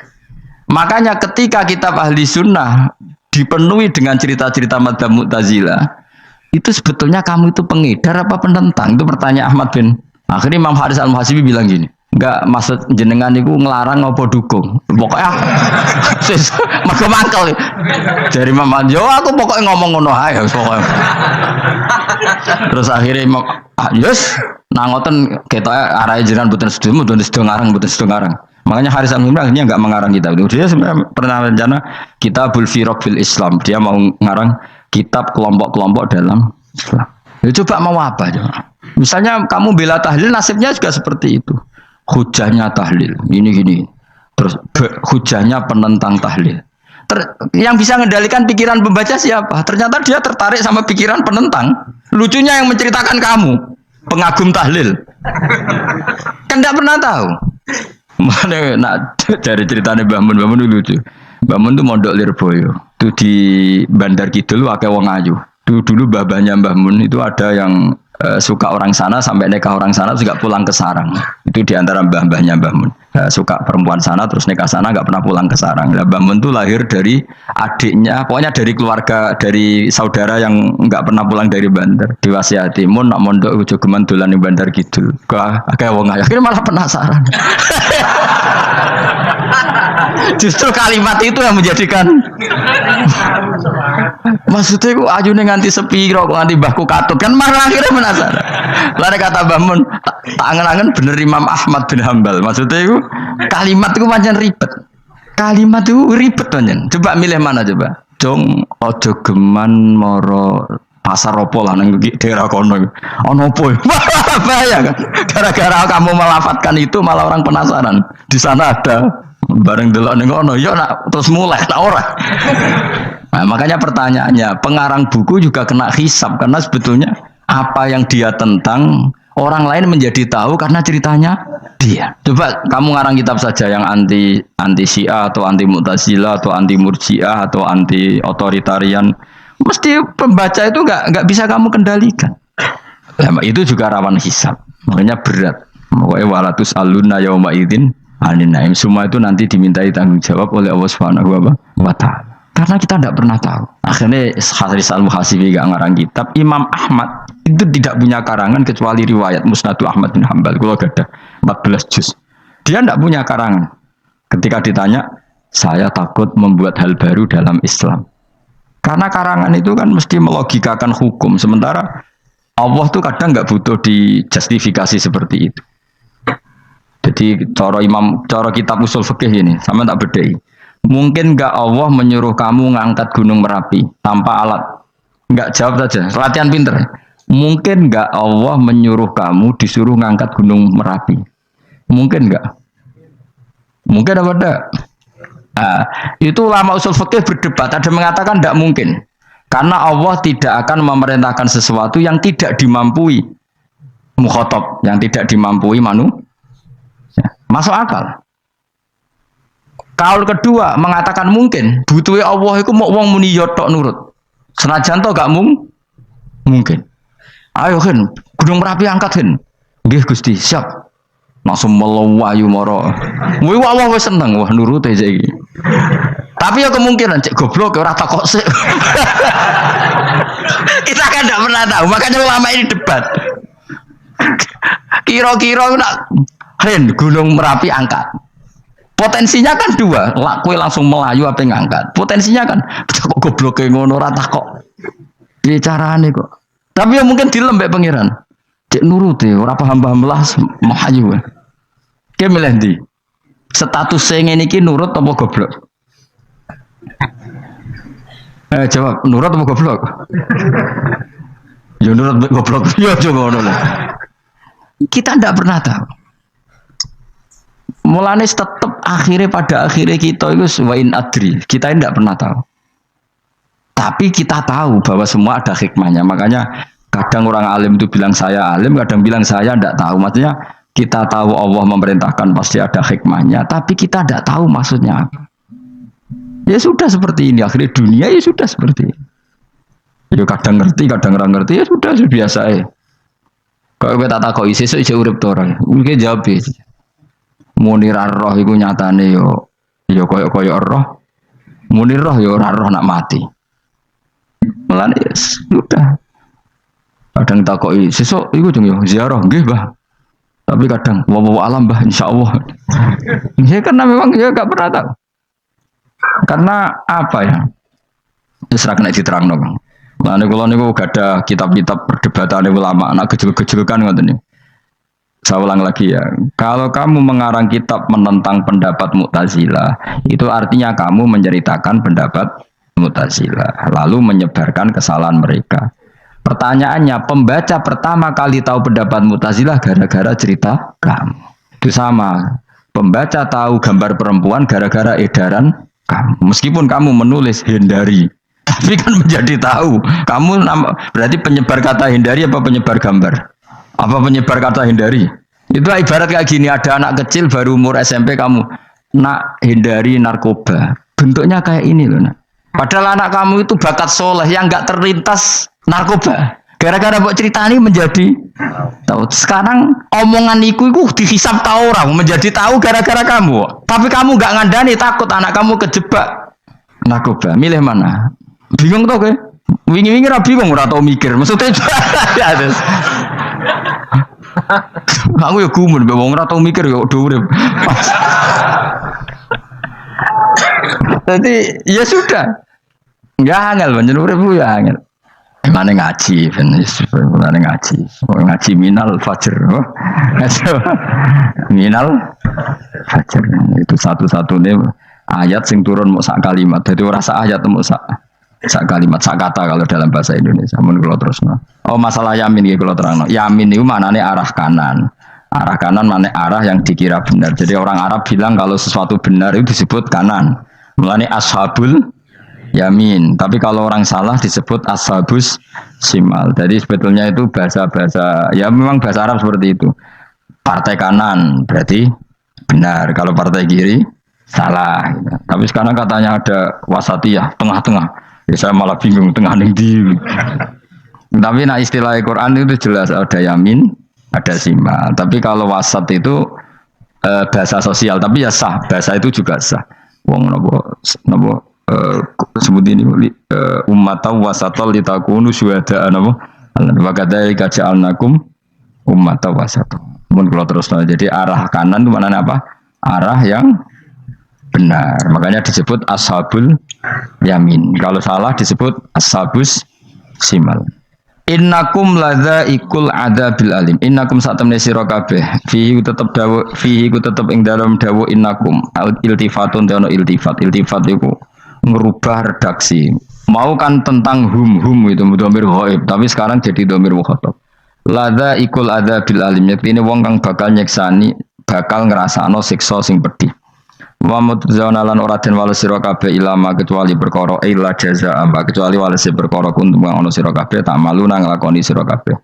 Makanya ketika kitab ahli sunnah dipenuhi dengan cerita-cerita madzhab Mu'tazilah, itu sebetulnya kamu itu pengedar apa penentang? Itu pertanyaan Ahmad bin. Akhirnya Imam Haris Al-Muhasibi bilang gini, enggak, maksud jenengan itu ngelarang apa dukung? Pokoknya mergo mangkel. Dari Imam Haris, aku pokoknya ngomong ngono ae pokoknya. Terus akhirnya Imam yes, nangoten ketoke arahe jenengan mboten sedo ngarang, mboten sedo ngarang. Makanya Haris Al-Muhasibi akhirnya enggak mengarang kitab itu. Dia sebenarnya pernah rencana Kitabul Firaq fil Islam. Dia mau ngarang kitab kelompok-kelompok dalam Islam. Ya coba mau apa coba? Misalnya kamu bela tahlil, nasibnya juga seperti itu. Hujahnya tahlil, gini. Terus hujahnya penentang tahlil. Yang bisa mengendalikan pikiran pembaca siapa? Ternyata dia tertarik sama pikiran penentang. Lucunya yang menceritakan kamu, pengagum tahlil. Kan tidak pernah tahu. Mana nak dari ceritanya Mbah Mun itu lucu. Mbah Mun itu mondok Lirboyo. Itu di Bandar Kidul akeh wong ayu. Dulu babanya Mbah Mun itu ada yang suka orang sana sampai nikah orang sana juga pulang ke sarang. Itu diantara mbah-mbahnya Mbah Mun. Suka perempuan sana terus nikah sana nggak pernah pulang ke sarang. Nah, Mbah Mun itu lahir dari adiknya, pokoknya dari keluarga, dari saudara yang nggak pernah pulang dari Bandar. Diwasiati mun nak mondok ujo geman dolan ning Bandar Kidul. Kayak wong ayu. Akhirnya malah penasaran. Justru kalimat itu yang menjadikan maksudnya aku ayune nganti sepiro kok nganti mbahku katut kan malah akhirnya penasaran. Lare kata Mbah Mun tak angen-angen bener Imam Ahmad bin Hambal. Maksudnya itu kalimat itu pancen ribet. Kalimat itu ribet pancen. Coba milih mana coba? Jong ojo geman moro pasar opo lah nang daerah kono. Ono opo? Bahaya kan. Gara-gara kamu melafatkan itu malah orang penasaran. Di sana ada bareng delok ning ngono ya nak terus mulai nak ora. Nah, makanya pertanyaannya, pengarang buku juga kena hisab karena sebetulnya apa yang dia tentang orang lain menjadi tahu karena ceritanya dia. Coba kamu ngarang kitab saja yang anti Syiah atau anti Mu'tazilah atau anti Murji'ah atau anti otoritarian, mesti pembaca itu nggak bisa kamu kendalikan. Nah, itu juga rawan hisab. Makanya berat. Pokoknya walatus alunna yauma idzin anin naim, semua itu nanti dimintai tanggung jawab oleh Allah Subhanahu wa Ta'ala. Karena kita tidak pernah tahu. Akhirnya Haris Al-Muhasibi gak ngarang kitab. Imam Ahmad itu tidak punya karangan kecuali riwayat Musnadu Ahmad bin Hambal. Kalau ada 14 juz. Dia tidak punya karangan. Ketika ditanya, saya takut membuat hal baru dalam Islam. Karena karangan itu kan mesti melogikakan hukum. Sementara Allah tuh kadang nggak butuh dijustifikasi seperti itu. Jadi cara kitab usul fikih ini sama tak bedai. Mungkin nggak Allah menyuruh kamu ngangkat gunung Merapi tanpa alat? Nggak, jawab saja. Latihan pinter. Mungkin nggak Allah menyuruh kamu disuruh ngangkat gunung Merapi? Mungkin nggak? Mungkin apa enggak? Nah, itu ulama usul fikih berdebat. Ada mengatakan tidak mungkin. Karena Allah tidak akan memerintahkan sesuatu yang tidak dimampui mukhatab, yang tidak dimampui Masuk akal. Kaul kedua mengatakan mungkin butuhe Allah iku mau wong muni yo tok nurut. Senajan to gak mungkin. Ayo Hen, Gunung Merapi angkat Hen. Nggih Gusti, siap. Langsung melayu moro. Kuwi Allah wis seneng wah nurut aja iki. Tapi ya kemungkinan cek goblok ora takok sik. Kita kan tidak pernah tahu, makanya ulama ini debat. Kira-kira nak Hen Gunung Merapi angkat. Potensinya kan dua, kue langsung melayu apa ngangkat. Potensinya kan, kok goblok kayak ngono rata kok. Bicarane kok. Tapi ya mungkin dilembek pangeran. Cek nurut ya, ora paham-paham lah melayu. Kayak milih ndi? Status saya ngene iki nurut apa goblok? Jawab, nurut apa goblok? Ya nurut goblok. Ya coba ngono. Kita ndak pernah tahu. Mulane tetap pada akhirnya kita itu wain adri. Kita tidak pernah tahu. Tapi kita tahu bahwa semua ada hikmahnya. Makanya kadang orang alim itu bilang saya alim, kadang bilang saya tidak tahu. Maksudnya kita tahu Allah memerintahkan pasti ada hikmahnya, tapi kita tidak tahu maksudnya apa. Ya sudah seperti ini. Akhirnya dunia ya sudah seperti ini. Ya kadang ngerti, kadang nggak ngerti. Ya sudah biasa ya. Kalau kita tak tahu isi urip orang, mungkin jawab ya. Munir roh iku nyatane yo koyo roh. Munir roh yo ora roh nak mati. Mulane sudah. Kadang takoki sesuk iku jeng yo ziarah nggih, Mbah. Tapi kadang wa alam, Mbah, insyaallah. Ya karena memang ya enggak pernah tahu. Karena apa ya? Wis ra kena diterangno, Bang. Mulane kula niku gak ada kitab-kitab perdebatan ulama, anak gejol-gejolkan ngoten niku. Saya ulang lagi ya, kalau kamu mengarang kitab menentang pendapat Mu'tazilah, itu artinya kamu menceritakan pendapat Mu'tazilah, lalu menyebarkan kesalahan mereka. Pertanyaannya, pembaca pertama kali tahu pendapat Mu'tazilah gara-gara cerita kamu. Itu sama, pembaca tahu gambar perempuan gara-gara edaran kamu. Meskipun kamu menulis hindari, tapi kan menjadi tahu. Kamu berarti penyebar kata hindari apa penyebar gambar? Apa penyebar kata hindari? Itu ibarat kayak gini, ada anak kecil baru umur SMP kamu nak hindari narkoba. Bentuknya kayak ini loh nak. Padahal anak kamu itu bakat soleh yang nggak terlintas narkoba. Gara-gara buat cerita ini menjadi tahu. Sekarang omongan iku dihisap tahu orang menjadi tahu gara-gara kamu. Tapi kamu nggak ngandani, takut anak kamu kejebak narkoba. Milih mana? Bingung tuh ke? Wingi-wingi ra bingung ora tau mikir. Maksudnya ya terus. Aku ya gumun, wong ora tau mikir kok urip. Jadi ya sudah. Enggak angel panjenengan urip ya angel. Mana ngaji, mana ngaji minal fajr. Minal fajr itu satu-satunya ayat sing turun mau sak kalimat. Jadi ora sak ayat mau sak kalimat, sak kata kalau dalam bahasa Indonesia. Mun kula terusno. Oh masalah yamin iki kula terangno. Yamin itu maknane arah kanan. Arah kanan maknane arah yang dikira benar. Jadi orang Arab bilang kalau sesuatu benar itu disebut kanan. Mulane ashabul yamin. Tapi kalau orang salah disebut ashabus simal. Jadi sebetulnya itu bahasa-bahasa ya memang bahasa Arab seperti itu. Partai kanan berarti benar. Kalau partai kiri salah. Tapi sekarang katanya ada wasatiyah, tengah-tengah. Ya saya malah bingung tengah ning ndi. Tapi nah istilah Quran itu jelas ada yamin, ada simal. Tapi kalau wasat itu bahasa sosial, tapi ya sah. Bahasa itu juga sah. Wong napa sebut ini ummatan wasatan litakunu syuhada napa? Wa kadzalika ja'alnakum ummatan wasatan. Mun kula terusno. Jadi arah kanan itu maknanya apa? Arah yang benar. Makanya disebut ashabul yamin. Kalau salah disebut ashabus simal. Innakum ladzaikul adabil alim. Innakum satamne sira kabeh. Fihi tetep dawuh, fihi ku tetep ing dalam dawuh innakum. Iltifatun ono iltifat. Iltifat iku ngerubah redaksi. Mau kan tentang hum itu dhamir ghaib, tapi sekarang jadi dhamir mukhatab. Ladzaikul adabil alim. Yektine wong kang bakal nyeksani, bakal ngrasakno siksa sing pedih. Wa mutzauna lan ora den wales sira kabeh ilama kecuali perkara illa jazaa kecuali wales perkara kuntum ono sira kabeh tak malu nang lakoni sira kabeh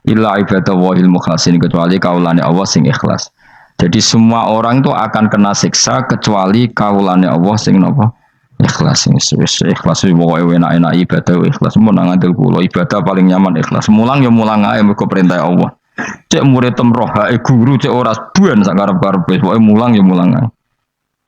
illa ibadah wahil mukhlasin kecuali kaulane Allah sing ikhlas. Jadi semua orang itu akan kena siksa kecuali kaulane Allah sing napa ikhlas ikhlas pokoke enak-enak ibadah ikhlas mun ngandel kula ibadah paling nyaman ikhlas mulang ya mulang ae mergo perintah Allah. Cek murid temroh hae guru cek ora buan sak karep-karep pokoke mulang ya mulang ae.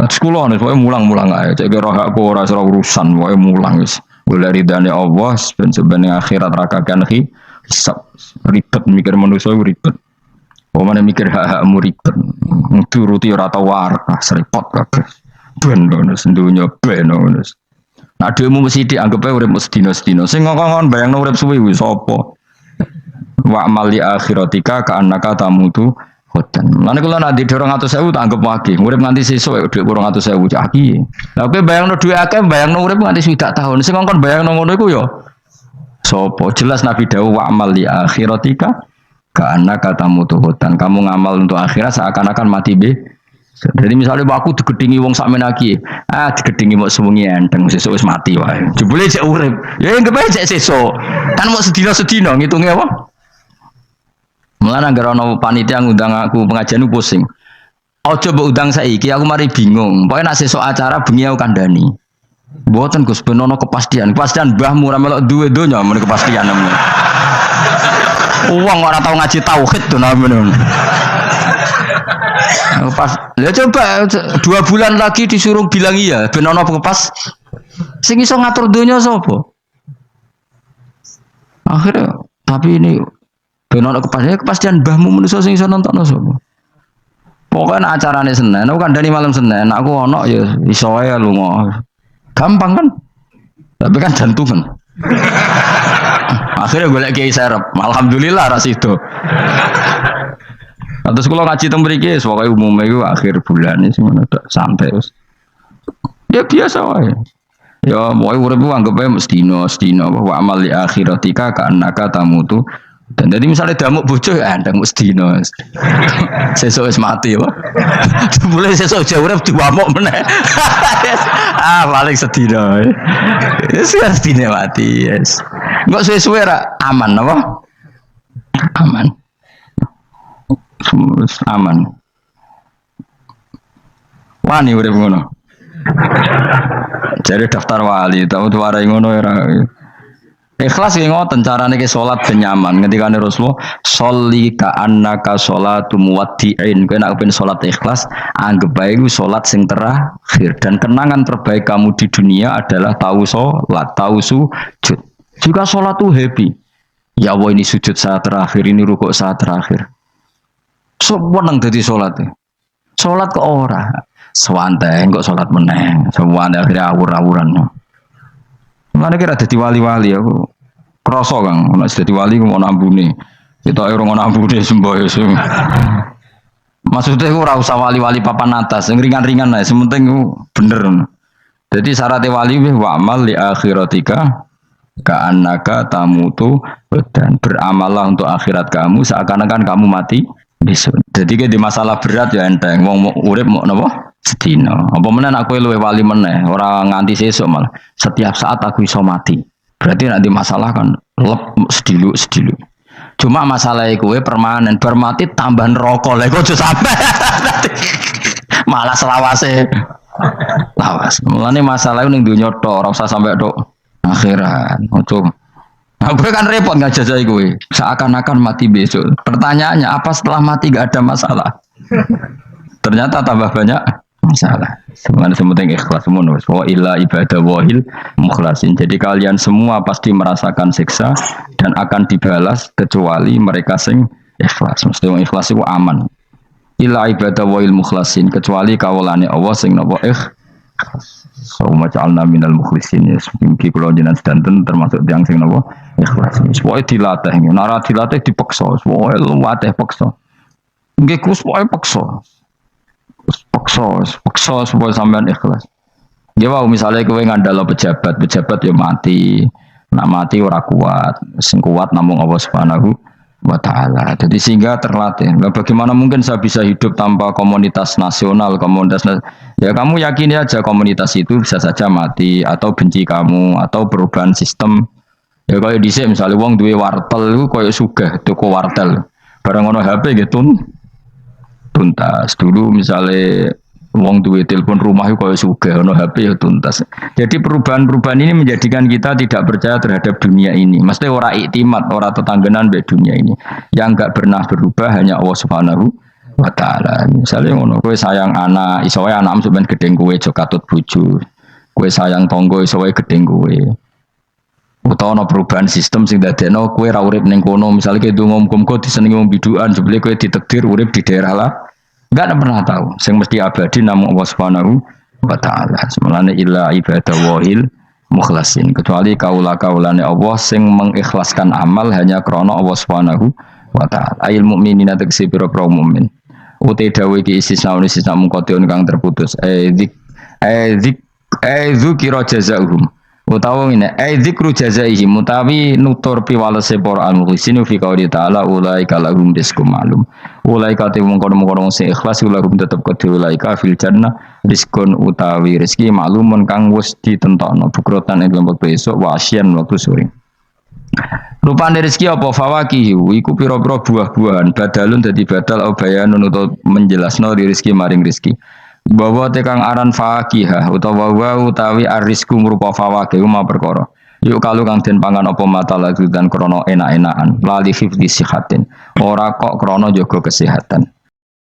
Sekolah nih pokoke mulang-mulang ae cek karo hakku ora urusan pokoke mulang wis. Golek ridane Allah ben sebene akhirat rakakan hisab ribet mikir manusa ribet. Pemane mikir hak-hakmu ribet. Turuti ora tau warah, seripot kabeh. Ben ngono sendunya ben ngono. Nah dhewe mesti dianggep ae urip sedina-sedina. Sing ngongkon bayangno urip suwi kuwi sapa? Wa amali akhiratika ka annaka tamutu khodan. Lan kula nek ndek 200.000 tak anggap wage. Urip nganti sesuk dhuwit 200.000 cak iki. Lah kowe bayangno dhuwit akeh bayangno urip nganti 20 tahun. Sing ngongkon bayangno ngono iku ya sapa? Jelas Nabi dawuh wa amali akhiratika karena katamu tuh hutan, kamu ngamal untuk akhirat seakan-akan mati be. Jadi misalnya aku digedingi wong sakmen lagi, digedingi mau semungi enteng, sesuk wis mati wae. Jebule cek urip, ya enggak bae cek sesuk. Kan mau sedina-sedina ngitunge apa? Mulane anggere ana panitia ngundang aku pengajian pusing. Aja mbok undang saiki, aku mari bingung. Pokoke nek sesuk acara bengi aku kandhani. Mboten Gus ben ana kepastian mbahmu ora melok duwe donya men kepastian men. Uang orang tahu ngaji tauhid tuh namanya. Pas, ya coba 2 bulan lagi disuruh bilang iya, benono pas. Sing iso ngatur dunia sapa? Akhirnya, tapi ini benono kepastian mbahmu manusia sing iso nonton sapa? Pokoknya acarane Senin, aku kan dari malam Senin, aku ono ya iso wae lunga. Gampang kan? Tapi kan jantungan. Akhirnya gue lagi serep, alhamdulillah ras itu. Terus kalau ngaji teng mriki pokoknya umumnya itu akhir bulan ini semuanya santai terus. Ya biasa wae. Ya mau urip anggap ae mestino wa amal li akhiratika ka annaka tamutu. Dan jadi misalnya damuk bojo ya ndang mestino. Sesuk wis mati wae. Mulai sesuk jauh urip diwamuk meneh. Paling sedina. Wis sedina mati, yes. Enggak suwe-suwe ra aman apa? Aman. Aman. Wani urip ngono. Jadi daftar wali, tahu tuare ngono ora. Ikhlas ki ngoten carane ki salat ben nyaman. Ngendikane Rasulullah, "Sholli ka annaka sholatu muwaddi'in." Kowe nek pengen salat ikhlas, anggap bae iku salat sing terakhir dan kenangan terbaik kamu di dunia adalah tahu salat, tahu sujud. Jika salat tuh happy. Ya Allah ini sujud saat terakhir, ini rukuk saat terakhir. Seneng dadi salat. Salat kok ora. Sewanteng kok salat meneng. Sewanteng akhirnya awur-awuran. Mana kira jadi wali-wali aku kroso Kang, nek jadi wali ku mau nambune. Kita ora ngono nambune semboyo. Maksudnya aku ora usah wali-wali papan atas, sing ringan-ringan ae, sementing bener. Jadi syaratnya wali wa amal li akhiratika ka annaka tamutu dan beramallah untuk akhirat kamu seakan-akan kamu mati besok. Jadi di masalah berat ya enteng, wong urip mau napa? Sedina. Apa meneh aku luwih wali meneh, ora nganti sesuk malah. Setiap saat aku iso mati. Berarti nanti masalah kan lep sedilu. Cuma masalah kowe permanen, bar mati tambah neraka. Lha kok aja sampe. Malah selawase. Lawas. Mulane masalah ning donya tok, ora usah sampe tok akhirat. Ojo. Aku kan repot ngajajai kowe. Seakan-akan mati besok. Pertanyaannya, apa setelah mati gak ada masalah? Ternyata tambah banyak masalah. Sebenarnya sementing ikhlas semua. Wa illa ibadah wahil mukhlasin. Jadi kalian semua pasti merasakan siksa dan akan dibalas kecuali mereka sing ikhlas. Mesti wong ikhlas itu aman. Illa ibadah wahil mukhlasin kecuali kawulane Allah sing napa ikhlas. Sauma ja'alna minal mukhlisin. Ya mungkin kula jenengan sedanten termasuk tiyang sing napa ikhlas. Pokoke dilatih, nara dilatih dipaksa. Pokoke luwatih paksa. Nggih kus pokoke paksa. Paksa supaya sampean ikhlas. Ya wow, misalnya kowe ngandalo pejabat ya mati. Nak mati ora kuat. Sing kuat namung Allah Subhanahu wa taala. Jadi sehingga terlatih. Nah, bagaimana mungkin saya bisa hidup tanpa komunitas nasional, ya kamu yakini aja komunitas itu bisa saja mati atau benci kamu atau perubahan sistem. Ya kayak dhisik misalnya wong duwe wartel iku koyo sugih tuku wartel. Barang ono HP gitu. tuntas. Dulu misalnya wong duwe telepon rumah itu kalau sugih ono HP ya tuntas. Jadi perubahan-perubahan ini menjadikan kita tidak percaya terhadap dunia ini. Mesti ora iktimat, ora tetanggenan be dunia ini. Yang enggak pernah berubah hanya Allah Subhanahu wa taala. Misalnya ngono kowe sayang anak, iso wae anakmu sampean gedeng kowe aja katut bojo. Kowe sayang tangga iso wae gedeng kowe. Utawa ana perubahan sistem sing dadekno kowe ra urip ning kono, misale kowe ndonga-ndonga disenengi wong bidukan, jebule kowe ditakdir urip di daerah lah. Enggak pernah tahu. Sing mesti abadi namung Allah Subhanahu wa taala. Semalane illa ibadallahil mukhlasin. Kecuali kaula-kaulane Allah sing mengikhlaskan amal hanya krana Allah Subhanahu wa taala. Ail mukminina tegese pira-pira mukmin. Uti dawuh iki istisna mungkotion kang terputus. Dzikra jazaahum. Utawa ngene, dzikru jazaihim utawi nutur piwalese para al-mukhlisin fi qouli ta'ala ulaika lahum rizqum ma'lum. Ulaika te mungkon-mungkon sing ikhlas lahum tetep kedhe ulaika fil jannah rizqun utawi rezeki ma'lumun kang wis ditentokno bukrotan ing lembek besok wa asyan waktu sore. Rupane rezeki apa fawakih iku pira-pira buah-buahan badalun dadi badal bayanun utawa menjelasno rezeki maring rezeki. Bahwa tekang aran fakihah utawa utawi arisku merupa fawakih ma perkara. Yuk kalau kang den pangan apa mata lagu dan krono enak-enakan lali hifdzi sihatin. Ora kok krono jaga kesehatan.